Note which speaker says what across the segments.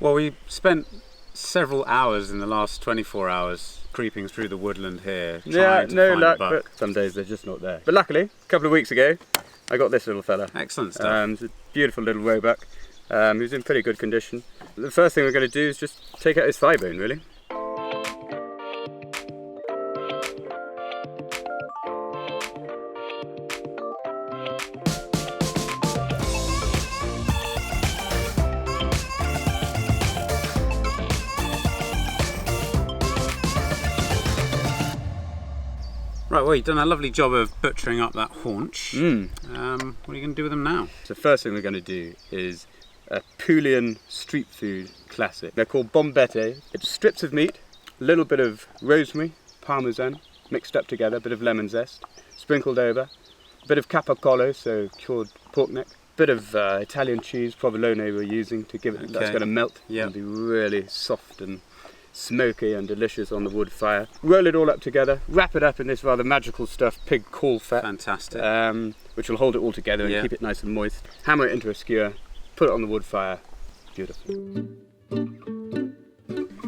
Speaker 1: Well, we spent several hours in the last 24 hours creeping through the woodland here.
Speaker 2: Yeah,
Speaker 1: trying to
Speaker 2: no
Speaker 1: find
Speaker 2: luck,
Speaker 1: a buck.
Speaker 2: but some days they're just not there. But luckily, a couple of weeks ago, I got this little fella.
Speaker 1: Excellent stuff.
Speaker 2: It's a beautiful little roebuck. He's in pretty good condition. The first thing we're going to do is just take out his thigh bone, really.
Speaker 1: Right, well, you've done a lovely job of butchering up that haunch. What are you going to do with them now?
Speaker 2: So the first thing we're going to do is a Pulian street food classic. They're called bombette. It's strips of meat, a little bit of rosemary, parmesan, mixed up together, a bit of lemon zest, sprinkled over, a bit of capicola, so cured pork neck, a bit of Italian cheese, provolone we're using to give it, that's going to melt and be really soft and smoky and delicious on the wood fire. Roll it all up together, wrap it up in this rather magical stuff, pig caul fat.
Speaker 1: Fantastic.
Speaker 2: Which will hold it all together and keep it nice and moist. Hammer it into a skewer, put it on the wood fire. Beautiful.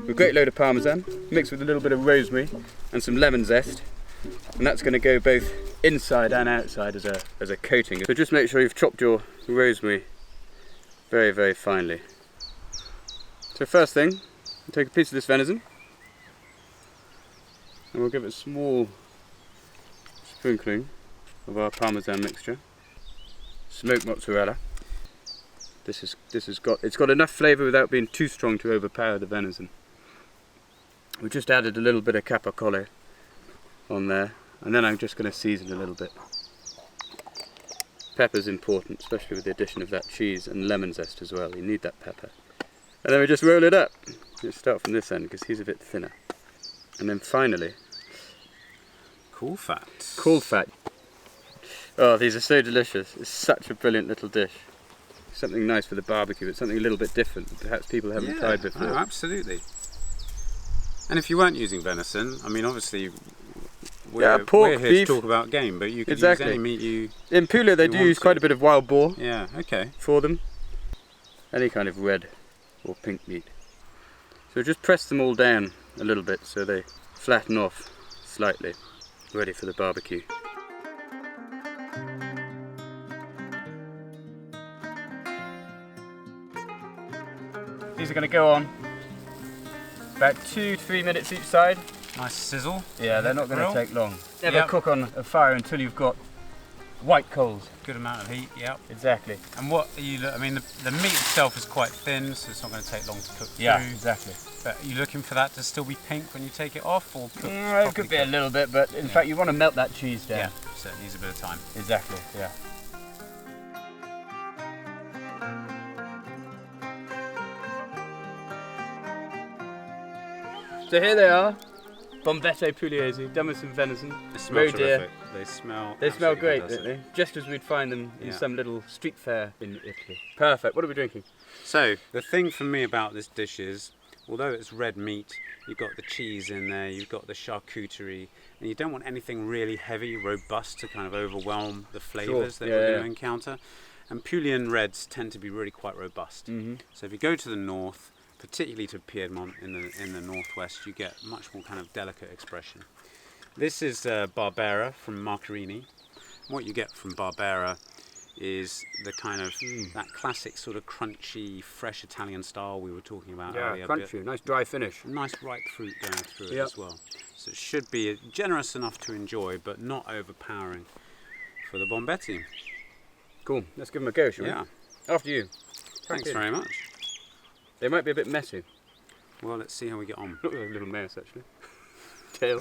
Speaker 2: A great load of parmesan, mixed with a little bit of rosemary and some lemon zest. And that's going to go both inside and outside as a coating. So just make sure you've chopped your rosemary very, very finely. So first thing, we'll take a piece of this venison and we'll give it a small sprinkling of our parmesan mixture. Smoked mozzarella. It's got enough flavour without being too strong to overpower the venison. We just added a little bit of capicola on there, and then I'm just going to season a little bit. Pepper's important, especially with the addition of that cheese and lemon zest as well. You need that pepper. And then we just roll it up. Let's start from this end because he's a bit thinner. And then finally,
Speaker 1: Caul fat.
Speaker 2: Caul fat. Oh, these are so delicious. It's such a brilliant little dish. Something nice for the barbecue. It's something a little bit different that perhaps people haven't tried before.
Speaker 1: Oh, absolutely. And if you weren't using venison, I mean, obviously, we're here to talk about game, but you could use any meat you...
Speaker 2: In Puglia they do use quite a bit of wild boar.
Speaker 1: Yeah, okay.
Speaker 2: For them. Any kind of red or pink meat. So just press them all down a little bit so they flatten off slightly, ready for the barbecue. These are going to go on about 2 to 3 minutes each side.
Speaker 1: Nice sizzle.
Speaker 2: Yeah, they're not going to take long. Never cook on a fire until you've got white coals.
Speaker 1: Good amount of heat, yep.
Speaker 2: Exactly.
Speaker 1: And what are you, I mean, the meat itself is quite thin, so it's not going to take long to cook through.
Speaker 2: Yeah, exactly.
Speaker 1: But are you looking for that to still be pink when you take it off, or cook?
Speaker 2: It could be a little bit, but in fact you want to melt that cheese down.
Speaker 1: Yeah, so it needs a bit of time.
Speaker 2: Exactly, yeah. So here they are, bombette pugliese, done with some venison.
Speaker 1: They smell terrific. They smell
Speaker 2: great, don't they? Just as we'd find them in some little street fair in Italy. Perfect. What are we drinking?
Speaker 1: So the thing for me about this dish is, although it's red meat, you've got the cheese in there, you've got the charcuterie, and you don't want anything really heavy, robust to kind of overwhelm the flavours that we're going to encounter. And Pulian reds tend to be really quite robust. So if you go to the north, particularly to Piedmont in the northwest, you get much more kind of delicate expression. This is Barbera from Marcarini. What you get from Barbera is the kind of that classic sort of crunchy, fresh Italian style we were talking about earlier.
Speaker 2: Crunchy, nice dry finish.
Speaker 1: Nice ripe fruit going through it as well. So it should be generous enough to enjoy, but not overpowering for the bombette.
Speaker 2: Cool, let's give them a go, shall we?
Speaker 1: Yeah.
Speaker 2: After you.
Speaker 1: Thanks very much.
Speaker 2: They might be a bit messy.
Speaker 1: Well, let's see how we get on.
Speaker 2: Look like a little mess, actually. Tail.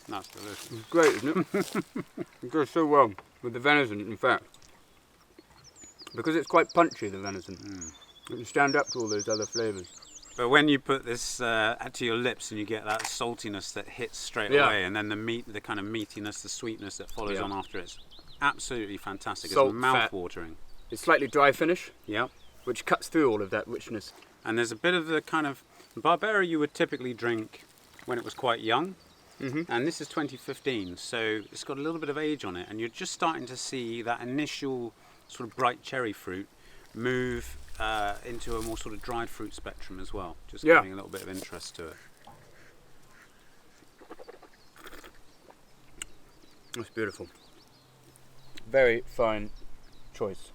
Speaker 1: That's delicious.
Speaker 2: It's great, isn't it? It goes so well with the venison, in fact. Because it's quite punchy, the venison. It can stand up to all those other flavours.
Speaker 1: But when you put this to your lips and you get that saltiness that hits straight away, and then the meat, the kind of meatiness, the sweetness that follows on after it's absolutely fantastic. It's mouth-watering.
Speaker 2: It's slightly dry finish.
Speaker 1: Yep.
Speaker 2: Which cuts through all of that richness.
Speaker 1: And there's a bit of the kind of Barbera you would typically drink when it was quite young. and this is 2015, so it's got a little bit of age on it, and you're just starting to see that initial sort of bright cherry fruit move into a more sort of dried fruit spectrum as well, just giving a little bit of interest to it.
Speaker 2: That's beautiful. Very fine choice.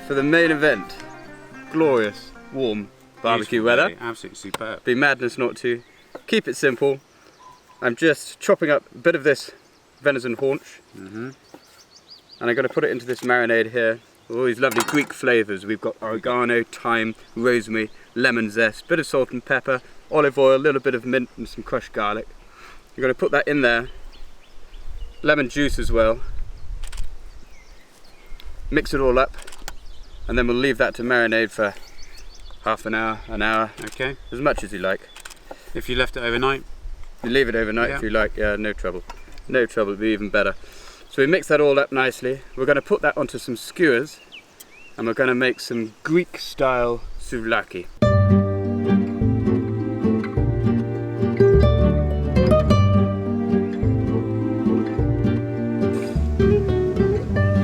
Speaker 2: For the main event, glorious, warm barbecue weather.
Speaker 1: Absolutely superb.
Speaker 2: Be madness not to. Keep it simple. I'm just chopping up a bit of this venison haunch, and I'm going to put it into this marinade here. All these lovely Greek flavours. We've got oregano, thyme, rosemary, lemon zest, bit of salt and pepper, olive oil, a little bit of mint and some crushed garlic. You're going to put that in there. Lemon juice as well. Mix it all up, and then we'll leave that to marinade for half an hour,
Speaker 1: Okay.
Speaker 2: as much as you like.
Speaker 1: If you left it overnight?
Speaker 2: You leave it overnight if you like, no trouble. No trouble, it'll be even better. So we mix that all up nicely. We're going to put that onto some skewers, and we're going to make some Greek style souvlaki.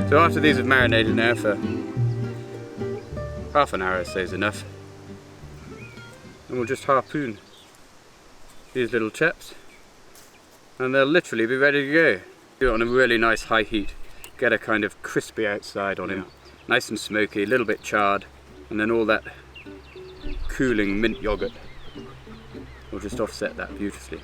Speaker 2: So after these have marinated now for half an hour, I'd say is enough. And we'll just harpoon these little chaps, and they'll literally be ready to go. Do it on a really nice high heat, get a kind of crispy outside on him, nice and smoky, a little bit charred, and then all that cooling mint yogurt will just offset that beautifully.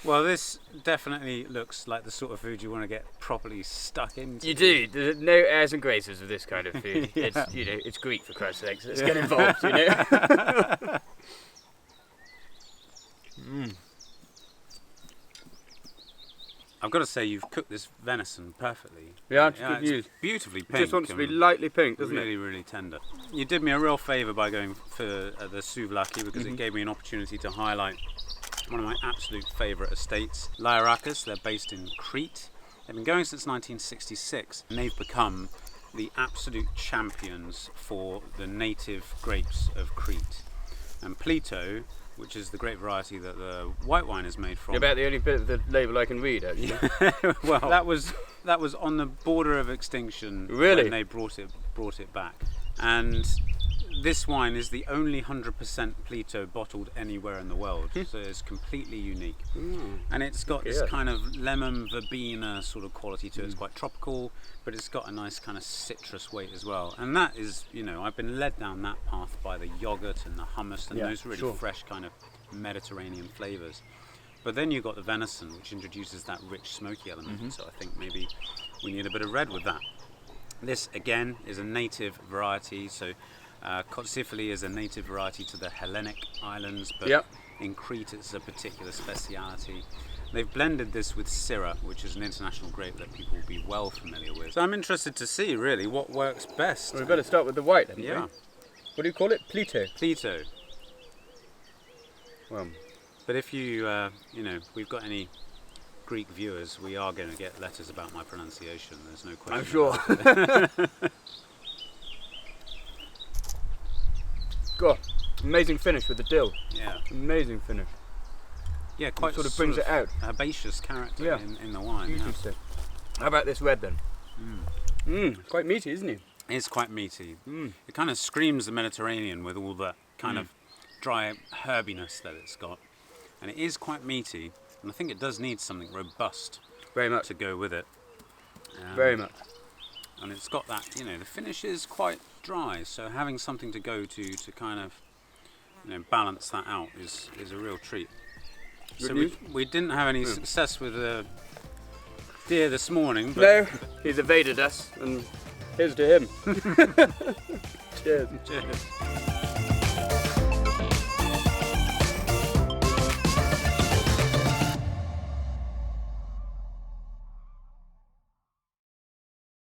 Speaker 1: Well, this definitely looks like the sort of food you want to get properly stuck into.
Speaker 2: You do. There's no airs and graces with this kind of food. It's, it's Greek for Christ's sake. Let's get involved,
Speaker 1: I've got to say, you've cooked this venison perfectly.
Speaker 2: Yeah, it's good news.
Speaker 1: Beautifully pink.
Speaker 2: It just wants to be lightly pink, doesn't
Speaker 1: really,
Speaker 2: it?
Speaker 1: really tender. You did me a real favour by going for the souvlaki, because it gave me an opportunity to highlight one of my absolute favourite estates, Lairakis. They're based in Crete. They've been going since 1966, and they've become the absolute champions for the native grapes of Crete. And Pleto, which is the grape variety that the white wine is made from.
Speaker 2: You're about the only bit of the label I can read, actually.
Speaker 1: Well, that was on the border of extinction.
Speaker 2: Really?
Speaker 1: When they brought it back. And this wine is the only 100% Pleto bottled anywhere in the world, so it's completely unique. And it's got this kind of lemon verbena sort of quality to it. It's quite tropical, but it's got a nice kind of citrus weight as well. And that is, I've been led down that path by the yogurt and the hummus and those really fresh kind of Mediterranean flavours. But then you've got the venison, which introduces that rich smoky element, so I think maybe we need a bit of red with that. This again is a native variety, so Kotsifili is a native variety to the Hellenic islands, but in Crete it's a particular speciality. They've blended this with Syrah, which is an international grape that people will be well familiar with. So I'm interested to see really what works best.
Speaker 2: Well, we better start with the white then.
Speaker 1: Yeah.
Speaker 2: What do you call it? Pleto.
Speaker 1: Pleto.
Speaker 2: Well,
Speaker 1: but if you, if we've got any Greek viewers, we are going to get letters about my pronunciation. There's no question.
Speaker 2: I'm sure. God, amazing finish with the dill.
Speaker 1: Yeah.
Speaker 2: Amazing finish.
Speaker 1: Yeah, quite
Speaker 2: sort of brings it out.
Speaker 1: Herbaceous character in the wine.
Speaker 2: Beautiful. How about this red then? Quite meaty, isn't it?
Speaker 1: It's quite meaty. It kind of screams the Mediterranean with all the kind of dry herbiness that it's got. And it is quite meaty, and I think it does need something robust
Speaker 2: Very much.
Speaker 1: to go with it.
Speaker 2: Very much.
Speaker 1: and it's got that, the finish is quite dry, so having something to go to kind of, balance that out is a real treat.
Speaker 2: Good
Speaker 1: So
Speaker 2: news?
Speaker 1: we didn't have any success with the deer this morning, but
Speaker 2: No, he's evaded us, and here's to him. Cheers.
Speaker 1: cheers.